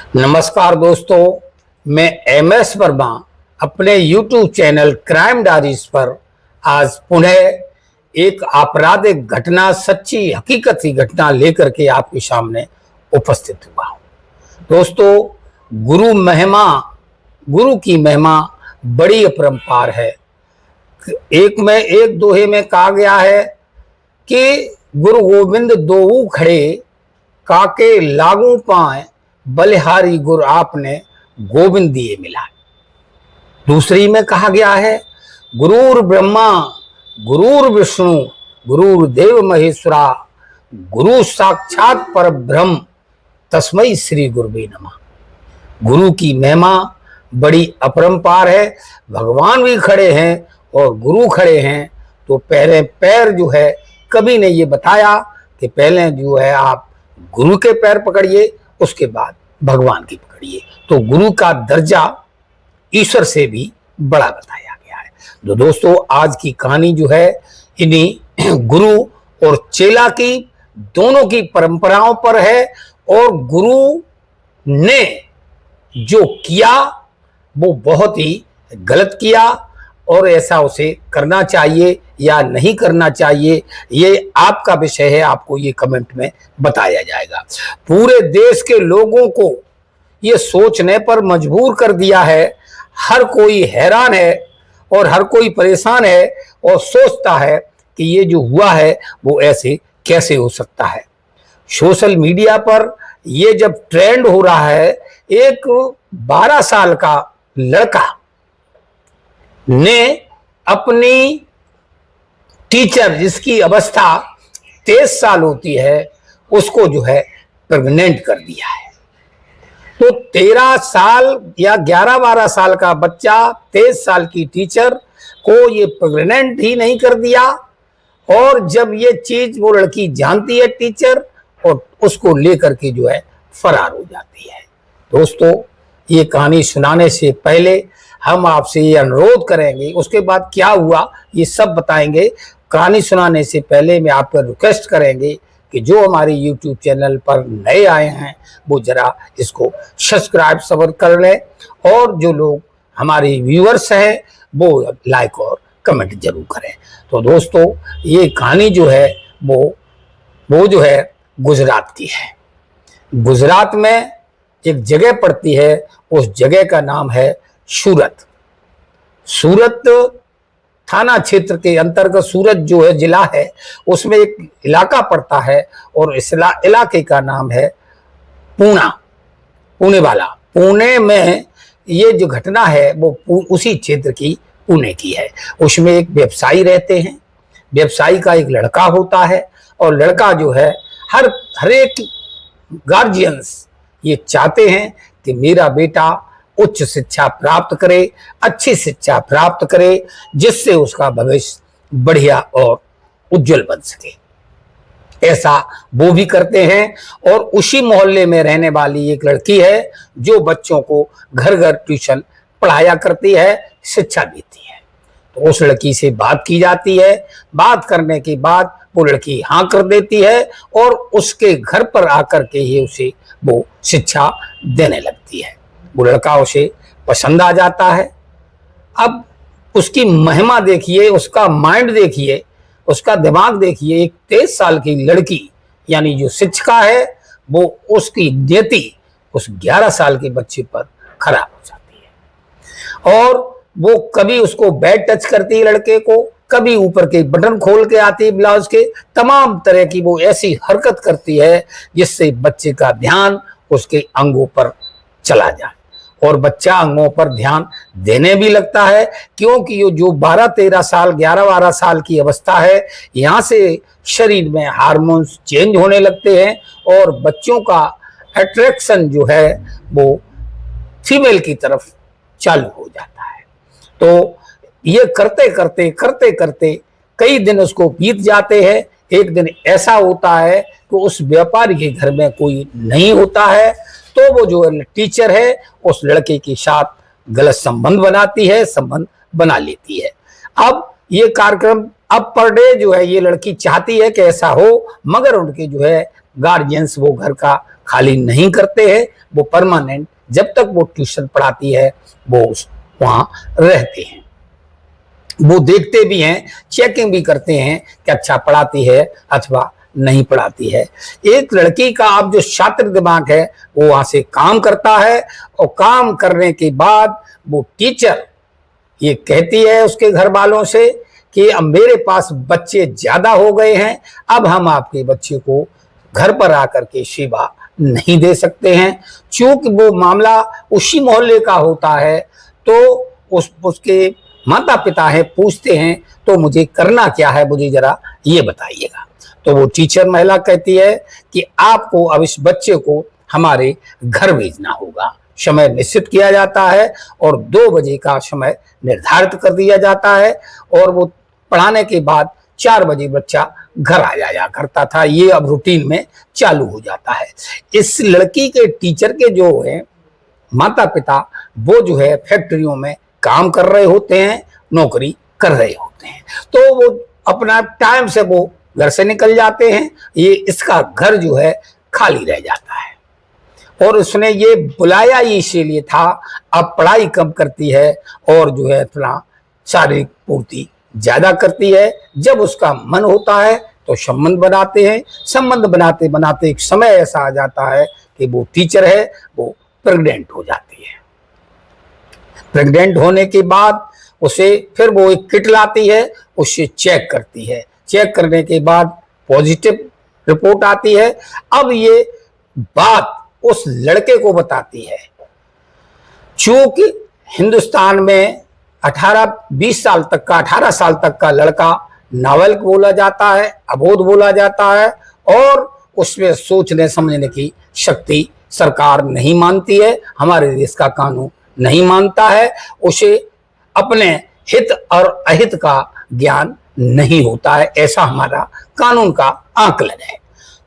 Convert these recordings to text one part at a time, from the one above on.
नमस्कार दोस्तों, मैं MS वर्मा अपने YouTube चैनल क्राइम डायरीज पर आज पुनः एक आपराधिक घटना, सच्ची हकीकती घटना लेकर के आपके सामने उपस्थित हुआ हूँ। दोस्तों, गुरु की महिमा बड़ी अपरंपार है। एक दोहे में कहा गया है कि गुरु गोविंद दोऊ खड़े, काके लागू पाए, बलिहारी गुरु आपने गोविंद दिए मिला। दूसरी में कहा गया है, गुरुर ब्रह्मा गुरुर विष्णु गुरुर्देव महेश्वरा, गुरु साक्षात पर ब्रह्म, तस्मै श्री गुरुवे नमः। गुरु की महिमा बड़ी अपरंपार है। भगवान भी खड़े हैं और गुरु खड़े हैं, तो पहले पैर जो है, कभी ने ये बताया कि पहले जो है आप गुरु के पैर पकड़िए, उसके बाद भगवान की पकड़िए। तो गुरु का दर्जा ईश्वर से भी बड़ा बताया गया है। तो दोस्तों, आज की कहानी जो है इन्हीं गुरु और चेला की दोनों की परंपराओं पर है। और गुरु ने जो किया वो बहुत ही गलत किया, और ऐसा उसे करना चाहिए या नहीं करना चाहिए, ये आपका विषय है। आपको ये कमेंट में बताया जाएगा। पूरे देश के लोगों को ये सोचने पर मजबूर कर दिया है। हर कोई हैरान है और हर कोई परेशान है और सोचता है कि ये जो हुआ है वो ऐसे कैसे हो सकता है। सोशल मीडिया पर ये जब ट्रेंड हो रहा है, एक 12 साल का लड़का ने अपनी टीचर, जिसकी अवस्था 23 साल होती है, उसको जो है प्रेग्नेंट कर दिया है। तो 13 साल या 11-12 साल का बच्चा 23 साल की टीचर को ये प्रेग्नेंट ही नहीं कर दिया। और जब ये चीज वो लड़की जानती है टीचर, और उसको लेकर के जो है फरार हो जाती है। दोस्तों, ये कहानी सुनाने से पहले हम आपसे ये अनुरोध करेंगे, उसके बाद क्या हुआ ये सब बताएंगे। कहानी सुनाने से पहले मैं आप पर रिक्वेस्ट करेंगे कि जो हमारे YouTube चैनल पर नए आए हैं वो जरा इसको सब्सक्राइब सब्र कर लें, और जो लोग हमारे व्यूअर्स हैं वो लाइक और कमेंट जरूर करें। तो दोस्तों, ये कहानी जो है वो जो है गुजरात की है। गुजरात में एक जगह पड़ती है, उस जगह का नाम है सूरत। सूरत थाना क्षेत्र के अंतर्गत सूरत जो है जिला है, उसमें एक इलाका पड़ता है, और इस इलाके का नाम है पुणे वाला। पुणे में ये जो घटना है वो उसी क्षेत्र की पुणे की है। उसमें एक व्यवसायी रहते हैं। व्यवसायी का एक लड़का होता है, और लड़का जो है हर एक गार्जियंस ये चाहते हैं कि मेरा बेटा उच्च शिक्षा प्राप्त करे, अच्छी शिक्षा प्राप्त करे, जिससे उसका भविष्य बढ़िया और उज्जवल बन सके। ऐसा वो भी करते हैं। और उसी मोहल्ले में रहने वाली एक लड़की है जो बच्चों को घर घर ट्यूशन पढ़ाया करती है, शिक्षा देती है। तो उस लड़की से बात की जाती है। बात करने के बाद वो लड़की हाँ कर देती है, और उसके घर पर आकर के ही उसे वो शिक्षा देने लगती है। वो लड़का उसे पसंद आ जाता है। अब उसकी महिमा देखिए, उसका माइंड देखिए, उसका दिमाग देखिए। एक 23 साल की लड़की यानी जो शिक्षिका है, वो उसकी नियति उस 11 साल के बच्चे पर खराब हो जाती है। और वो कभी उसको बैड टच करती है लड़के को, कभी ऊपर के बटन खोल के आती है ब्लाउज के, तमाम तरह की वो ऐसी हरकत करती है जिससे बच्चे का ध्यान उसके अंगों पर चला जाए, और बच्चा अंगों पर ध्यान देने भी लगता है। क्योंकि ये जो 12-13 साल 11-12 साल की अवस्था है, यहाँ से शरीर में हार्मोन्स चेंज होने लगते हैं, और बच्चों का अट्रैक्शन जो है वो फीमेल की तरफ चालू हो जाता है। तो ये करते करते कई दिन उसको बीत जाते हैं। एक दिन ऐसा होता है कि उस व्यापारी के घर में कोई नहीं होता है, तो वो जो टीचर है उस लड़के के साथ गलत संबंध बना लेती है। अब ये कार्यक्रम अब पर डे जो है ये लड़की चाहती है कि ऐसा हो, मगर उनके जो है गार्जियंस वो घर का खाली नहीं करते हैं, वो परमानेंट जब तक वो ट्यूशन पढ़ाती है वो वहां रहते हैं। वो देखते भी हैं, चेकिंग भी करते हैं कि अच्छा पढ़ाती है अथवा नहीं पढ़ाती है। एक लड़की का अब जो छात्र दिमाग है वो वहां से काम करता है, और काम करने के बाद वो टीचर ये कहती है उसके घर वालों से कि अब मेरे पास बच्चे ज्यादा हो गए हैं, अब हम आपके बच्चे को घर पर आकर के सेवा नहीं दे सकते हैं। चूंकि वो मामला उसी मोहल्ले का होता है तो उसके माता पिता है, पूछते हैं तो मुझे करना क्या है, मुझे जरा ये बताइएगा। तो वो टीचर महिला कहती है कि आपको अब इस बच्चे को हमारे घर भेजना होगा। समय निश्चित किया जाता है और 2 बजे का समय निर्धारित कर दिया जाता है, और वो पढ़ाने के बाद 4 बजे बच्चा घर आ जाया करता था। ये अब रूटीन में चालू हो जाता है। इस लड़की के टीचर के जो है माता पिता वो जो है फैक्ट्रियों में काम कर रहे होते हैं, नौकरी कर रहे होते हैं, तो वो अपना टाइम से वो घर से निकल जाते हैं। ये इसका घर जो है खाली रह जाता है, और उसने ये बुलाया ही इसीलिए था। अब पढ़ाई कम करती है और जो है अपना शारीरिक पूर्ति ज्यादा करती है। जब उसका मन होता है तो संबंध बनाते हैं, संबंध बनाते बनाते एक समय ऐसा आ जाता है कि वो टीचर है वो प्रेग्नेंट हो जाती है। प्रेग्नेंट होने के बाद उसे फिर वो एक किट लाती है, उससे चेक करती है। चेक करने के बाद पॉजिटिव रिपोर्ट आती है। अब ये बात उस लड़के को बताती है। चूंकि हिंदुस्तान में 18 साल तक का लड़का नाबालिग बोला जाता है, अबोध बोला जाता है, और उसमें सोचने समझने की शक्ति सरकार नहीं मानती है, हमारे देश का कानून नहीं मानता है। उसे अपने हित और अहित का ज्ञान नहीं होता है, ऐसा हमारा कानून का आकलन है।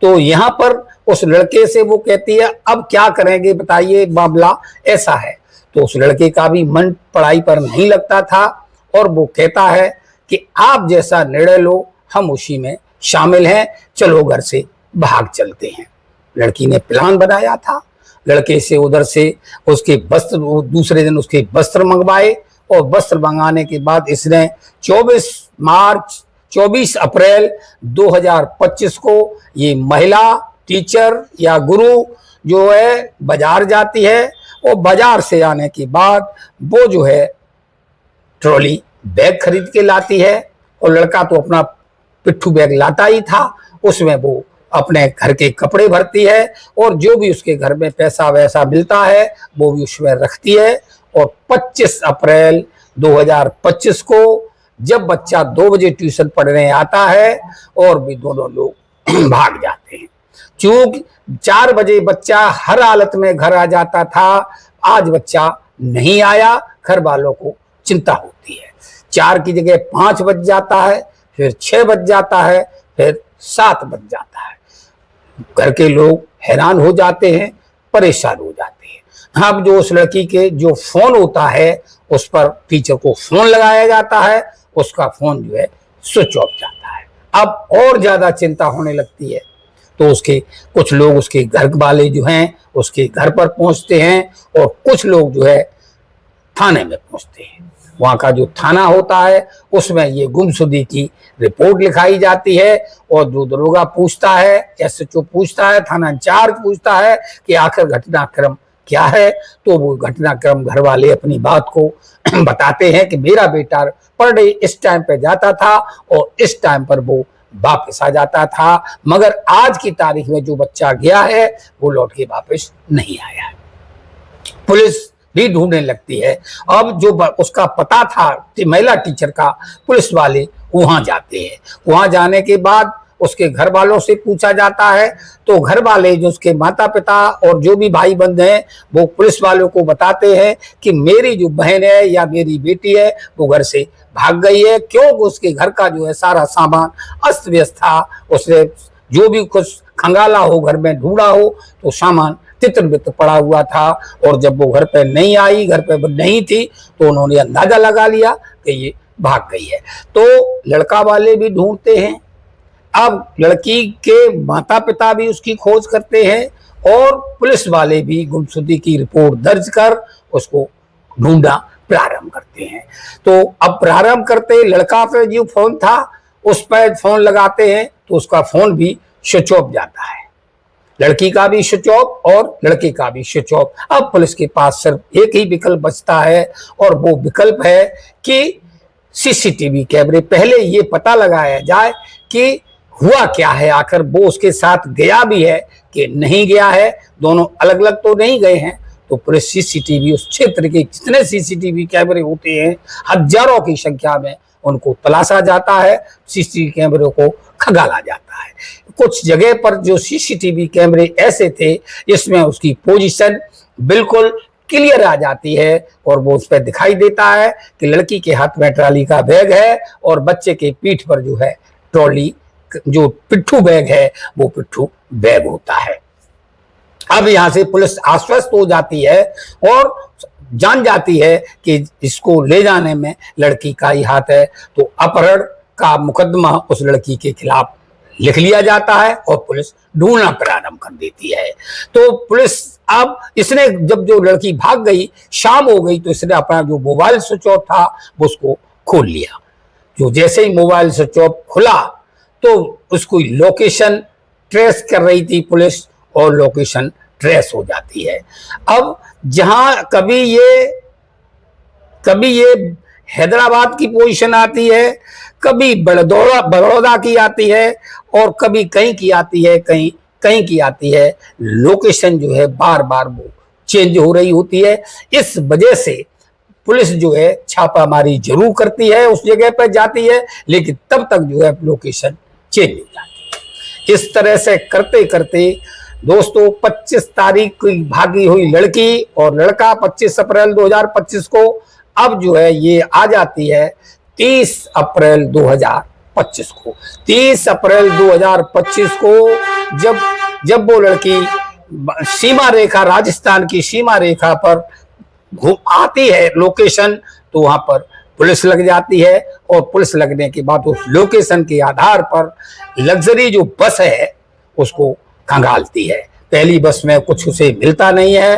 तो यहाँ पर उस लड़के से वो कहती है अब क्या करेंगे बताइए, मामला ऐसा है। तो उस लड़के का भी मन पढ़ाई पर नहीं लगता था, और वो कहता है कि आप जैसा निर्णय लो हम उसी में शामिल हैं, चलो घर से भाग चलते हैं। लड़की ने प्लान बनाया था, लड़के से उधर से उसके वस्त्र, दूसरे दिन उसके वस्त्र मंगवाए, और वस्त्र मंगाने के बाद इसने 24 अप्रैल 2025 को ये महिला टीचर या गुरु जो है बाजार जाती है, और बाजार से आने के बाद वो जो है ट्रॉली बैग खरीद के लाती है, और लड़का तो अपना पिट्ठू बैग लाता ही था, उसमें वो अपने घर के कपड़े भरती है, और जो भी उसके घर में पैसा वैसा मिलता है वो भी उसमें रखती है। और 25 अप्रैल 2025 को जब बच्चा 2 बजे ट्यूशन पढ़ने आता है और भी दोनों लोग भाग जाते हैं। चूंकि 4 बजे बच्चा हर हालत में घर आ जाता था, आज बच्चा नहीं आया, घर वालों को चिंता होती है। 4 की जगह 5 बज जाता है, फिर 6 बज जाता है, फिर 7 बज जाता है। घर के लोग हैरान हो जाते हैं, परेशान हो जाते हैं। अब जो उस लड़की के जो फोन होता है उस पर टीचर को फोन लगाया जाता है, उसका फोन जो है स्विच ऑफ जाता है। अब और ज्यादा चिंता होने लगती है, तो उसके कुछ लोग उसके घर वाले जो हैं उसके घर पर पहुंचते हैं, और कुछ लोग जो है थाने में पहुंचते हैं। वहाँ का जो थाना होता है उसमें ये गुमशुदगी की रिपोर्ट लिखाई जाती है, और जो दरोगा पूछता है, एसएचओ पूछता है, थाना इंचार्ज पूछता है कि आखिर घटनाक्रम क्या है। तो वो घटनाक्रम घर वाले अपनी बात को बताते हैं कि मेरा बेटा पर डे इस टाइम पे जाता था और इस टाइम पर वो वापस आ जाता था, मगर आज की तारीख में जो बच्चा गया है वो लौट के वापस नहीं आया। पुलिस भी ढूंढने लगती है। अब जो उसका पता था महिला टीचर का, पुलिस वाले वहां जाते हैं। वहां जाने के बाद उसके घर वालों से पूछा जाता है, तो घर वाले जो उसके माता पिता और जो भी भाई बंद हैं वो पुलिस वालों को बताते हैं कि मेरी जो बहन है या मेरी बेटी है वो घर से भाग गई है, क्योंकि उसके घर का जो है सारा सामान अस्त व्यस्त था। उसने जो भी कुछ खंगाला हो, घर में ढूंढा हो, तो सामान तितर बितर पड़ा हुआ था। और जब वो घर पे नहीं आई, घर पे नहीं थी, तो उन्होंने अंदाजा लगा लिया कि ये भाग गई है। तो लड़का वाले भी ढूंढते हैं। अब लड़की के माता पिता भी उसकी खोज करते हैं, और पुलिस वाले भी गुमशुदगी की रिपोर्ट दर्ज कर उसको ढूंढना प्रारंभ करते हैं। तो अब प्रारंभ करते लड़का पे जो फोन था उस पर फोन लगाते हैं तो उसका फोन भी स्विच ऑफ जाता है, लड़की का भी स्विच ऑफ और लड़के का भी स्विच ऑफ। अब पुलिस के पास सिर्फ एक ही विकल्प बचता है और वो विकल्प है कि सीसीटीवी कैमरे पहले ये पता लगाया जाए कि हुआ क्या है, आखिर वो उसके साथ गया भी है कि नहीं गया है, दोनों अलग अलग तो नहीं गए हैं। तो पुलिस सीसीटीवी उस क्षेत्र के जितने सीसीटीवी कैमरे होते हैं हजारों की संख्या में उनको तलाशा जाता है, सीसीटीवी कैमरे को खंगाला जाता है। कुछ जगह पर जो सीसीटीवी कैमरे ऐसे थे जिसमें उसकी पोजीशन बिल्कुल क्लियर आ जाती है और वो उस पर दिखाई देता है कि लड़की के हाथ में ट्रॉली का बैग है और बच्चे के पीठ पर जो है ट्रॉली जो पिट्ठू बैग है वो पिट्ठू बैग होता है। अब यहां से पुलिस आश्वस्त हो जाती है और जान जाती है कि इसको ले जाने में लड़की का ही हाथ है, तो अपहरण का मुकदमा उस लड़की के खिलाफ लिख लिया जाता है और पुलिस ढूंढना प्रारंभ कर देती है। तो पुलिस अब इसने जब जो लड़की भाग गई, शाम हो गई, तो इसने अपना जो मोबाइल स्विच ऑफ था वो उसको खोल लिया। जो जैसे ही मोबाइल स्विच ऑफ खुला तो उसको लोकेशन ट्रेस कर रही थी पुलिस और लोकेशन ट्रेस हो जाती है। अब जहां कभी ये हैदराबाद की पोजीशन आती है, कभी बड़ौदा की आती है और कभी कहीं की आती है, कहीं की आती है। लोकेशन जो है बार बार वो चेंज हो रही होती है। इस वजह से पुलिस जो है छापामारी जरूर करती है, उस जगह पर जाती है, लेकिन तब तक जो है लोकेशन चेंज हो जाती है। इस तरह से करते करते दोस्तों 25 तारीख की भागी हुई लड़की और लड़का 25 अप्रैल 2025 को अब जो है ये आ जाती है 30 अप्रैल 2025 को। 30 अप्रैल 2025 को जब वो लड़की सीमा रेखा, राजस्थान की सीमा रेखा पर आती है लोकेशन, तो वहां पर पुलिस लग जाती है और पुलिस लगने के बाद उस लोकेशन के आधार पर लग्जरी जो बस है उसको खंगालती है। पहली बस में कुछ उसे मिलता नहीं है।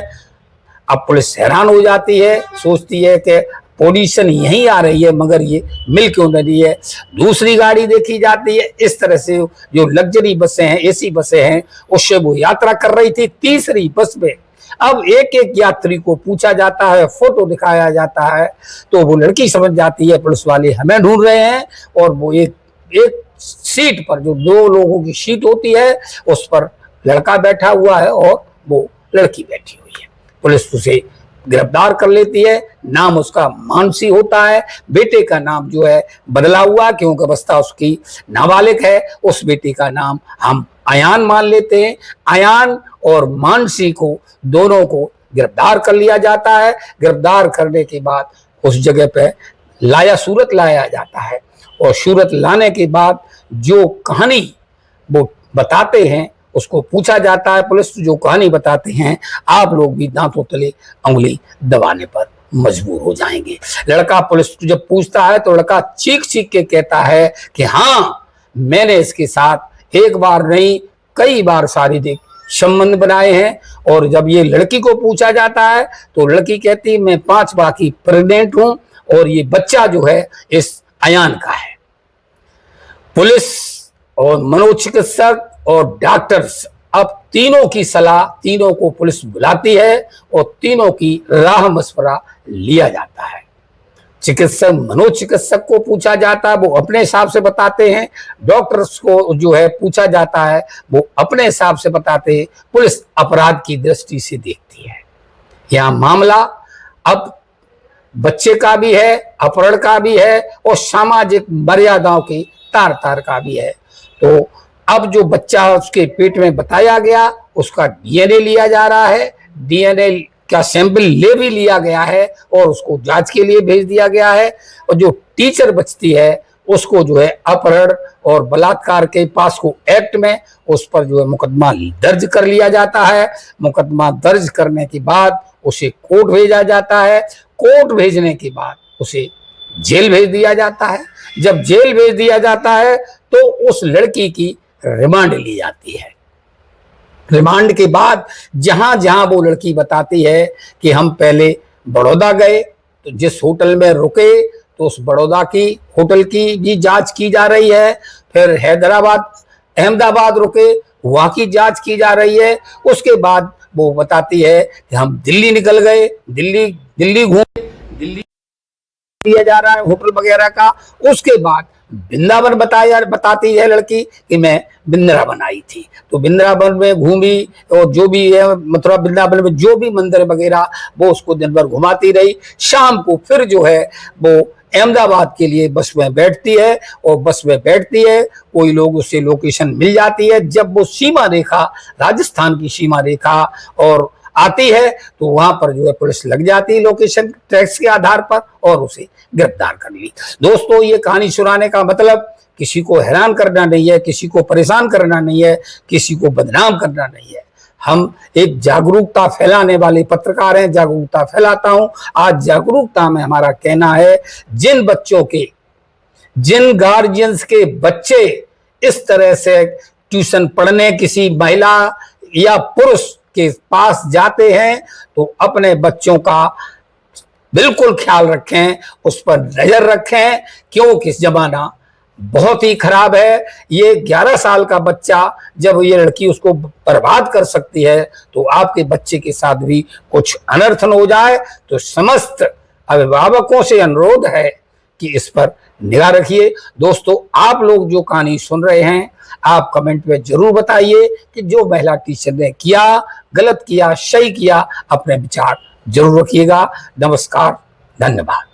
अब पुलिस हैरान हो जाती है, सोचती है कि पोजीशन यहीं आ रही है मगर ये मिल क्यों नहीं है। दूसरी गाड़ी देखी जाती है। इस तरह से जो लग्जरी बसें हैं, एसी बसें हैं, उससे वो यात्रा कर रही थी। तीसरी बस में अब एक एक यात्री को पूछा जाता है, फोटो दिखाया जाता है, तो वो लड़की समझ जाती है पुलिस वाले हमें ढूंढ रहे हैं और वो एक सीट पर जो 2 लोगों की सीट होती है उस पर लड़का बैठा हुआ है और वो लड़की बैठी हुई है। पुलिस उसे गिरफ्तार कर लेती है। नाम उसका मानसी होता है। बेटे का नाम जो है बदला हुआ क्योंकि अवस्था उसकी नाबालिग है। उस बेटे का नाम हम अयान मान लेते हैं। अयान और मानसी को दोनों को गिरफ्तार कर लिया जाता है। गिरफ्तार करने के बाद उस जगह पे सूरत लाया जाता है और सूरत लाने के बाद जो कहानी वो बताते हैं उसको पूछा जाता है। पुलिस जो कहानी बताते हैं आप लोग भी दांतों तले उंगली दबाने पर मजबूर हो जाएंगे। लड़का पुलिस जब पूछता है तो लड़का चीख चीख के कहता है कि हाँ, मैंने इसके साथ एक बार नहीं कई बार शारीरिक संबंध बनाए हैं। और जब ये लड़की को पूछा जाता है तो लड़की कहती है मैं 5 माह की प्रेग्नेंट हूं और ये बच्चा जो है इस अयान का है। पुलिस और मनोचिकित्सक और डॉक्टर्स अब तीनों की सलाह, तीनों को पुलिस बुलाती है और तीनों की राह मशवरा लिया जाता है। चिकित्सक मनोचिकित्सक को पूछा जाता है, वो अपने हिसाब से बताते हैं। डॉक्टर्स को जो है पूछा जाता है, वो अपने हिसाब से बताते हैं। पुलिस अपराध की दृष्टि से देखती है। यहाँ मामला अब बच्चे का भी है, अपहरण का भी है और सामाजिक मर्यादाओं की तार का भी है। तो अब जो बच्चा उसके पेट में बताया गया उसका डीएनए लिया जा रहा है। डीएनए का सैंपल ले भी लिया गया है और उसको जांच के लिए भेज दिया गया है। और जो टीचर बचती है उसको जो है अपहरण और बलात्कार के पास्को एक्ट में उस पर जो है मुकदमा दर्ज कर लिया जाता है। मुकदमा दर्ज करने के बाद उसे कोर्ट भेजा जाता है। कोर्ट भेजने के बाद उसे जेल भेज दिया जाता है। जब जेल भेज दिया जाता है तो उस लड़की की रिमांड ली जाती है। रिमांड के बाद जहां जहां वो लड़की बताती है कि हम पहले बड़ौदा गए, तो जिस होटल में रुके तो उस बड़ौदा की होटल की भी जांच की जा रही है, फिर हैदराबाद अहमदाबाद रुके वहां की जांच की जा रही है। उसके बाद वो बताती है कि हम दिल्ली निकल गए, दिल्ली दिल्ली घूमे, दिल्ली दिया जा रहा है होटल वगैरह का। उसके बाद वृंदावन बताती है लड़की कि मैं वृंदावन आई थी, तो वृंदावन में घूमी और जो भी है मथुरा वृंदावन में जो भी मंदिर वगैरह वो उसको दिन भर घुमाती रही। शाम को फिर जो है वो अहमदाबाद के लिए बस में बैठती है और बस में बैठती है, कोई लोग उससे लोकेशन मिल जाती है। जब वो सीमा रेखा राजस्थान की सीमा रेखा और आती है तो वहां पर जो है पुलिस लग जाती है लोकेशन ट्रैक्स के आधार पर और उसे गिरफ्तार कर ली। दोस्तों ये कहानी सुनाने का मतलब किसी को हैरान करना नहीं है, किसी को परेशान करना नहीं है, किसी को बदनाम करना नहीं है। हम एक जागरूकता फैलाने वाले पत्रकार हैं, जागरूकता फैलाता हूं। आज जागरूकता में हमारा कहना है जिन बच्चों के, जिन गार्जियंस के बच्चे इस तरह से ट्यूशन पढ़ने किसी महिला या पुरुष के पास जाते हैं तो अपने बच्चों का बिल्कुल ख्याल रखें, उस पर नजर रखें, क्योंकि जमाना बहुत ही खराब है। ये 11 साल का बच्चा जब ये लड़की उसको बर्बाद कर सकती है तो आपके बच्चे के साथ भी कुछ अनर्थ न हो जाए। तो समस्त अभिभावकों से अनुरोध है कि इस पर निगाह रखिए। दोस्तों आप लोग जो कहानी सुन रहे हैं आप कमेंट में जरूर बताइए कि जो महिला टीचर ने किया, गलत किया, सही किया, अपने विचार जरूर रखिएगा। नमस्कार, धन्यवाद।